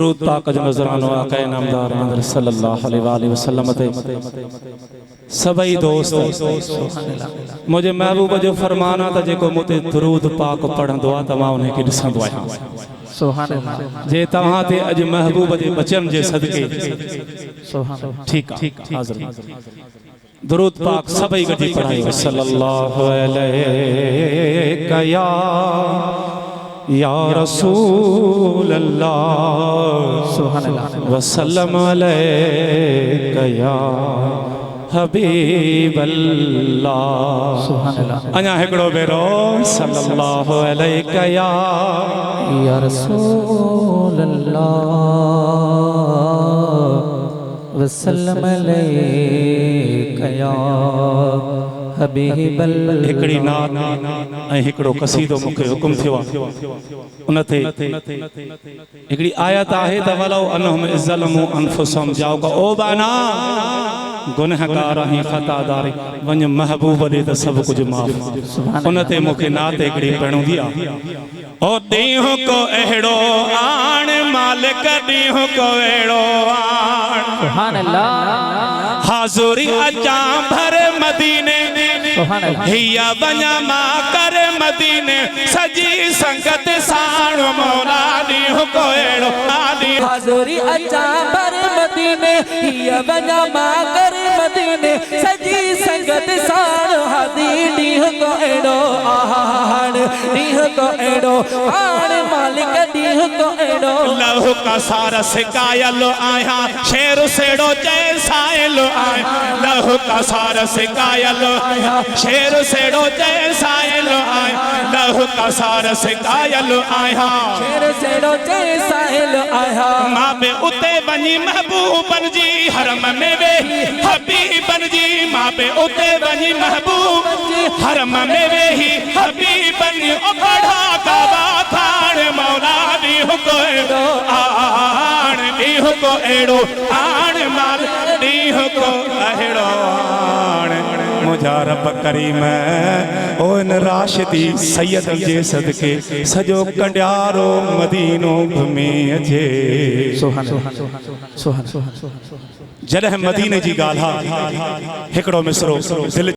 दरूद पाक जो नज़रानो आका नामदार मंदिर सल्लल्लाहु अलैहि वसल्लम ते सभई दोस्त मुझे महबूब जो फरमाना था जेको मुते दरूद पाक पढ़ंदो आ तमाम उन्हें के दिसंदो आया सुभान अल्लाह जे तहां ते अज महबूब जे बचन जे सदके सुभान ठीक हाजिर दरूद पाक सभई गडी पढ़ाई सल्लल्लाहु अलैहि या रसूल अल्लाह सुभान अल्लाह वसल्लम अलैका या हबीब अल्लाह सुभान अल्लाह अना हिकड़ो बेरो सल्लल्लाहु अलैका या रसूल अल्लाह वसल्लम अलैका या हबीब अल्लाह हिकड़ी नात ऐं हिकड़ो कसीदो मुखे हुकुम थियो उनते हिकड़ी आयत आहे त वलो अनहुम इज़लमु अनफुसहुम जाओ का ओ बाना गुनहगार ही खतादार वञ महबूब दे त सब कुछ माफ उनते मुखे नात हिकड़ी पढ़ंदी आ ओ दीहो को एड़ो आण मालिक दीहो को एड़ो आण सुभान अल्लाह हाज़ुरी अचा भर मदीने हिया बना मा कर मदीने सजी संगत साण मौला दीहो को एड़ो आदि हाज़ुरी अचा भर मदीने हिया बना मा कर मदीने सजी संगत साण हादी दीहो को एड़ो आण दीहो को एड़ो आण मालिक दीहो को एड़ो लहु का सारा सिकायल आया शेर सेड़ो जैसायल आया लहु का सारा सिकायल आया शेर सेड़ो जैसायल आया लहु का सारा सिकायल आया शेर सेड़ो जैसायल आया मां बे उते बनी महबूबन जी हरम में वे हबीबन जी मां बे उते बनी महबूब हरम में वे ही हबीबन ओ बढ़ा काबा थान मौला दी को एड़ो आण दी को एड़ो आण माल दी को एड़ो आण मुझा रब करीम ओ इन राशिदी सैयद जे सदके सजो कंडियारो मदीनो घुमी अचे सुभान सुभान जॾहिं मदीने जी ॻाल्हि हिकिड़ो मिसरो दिल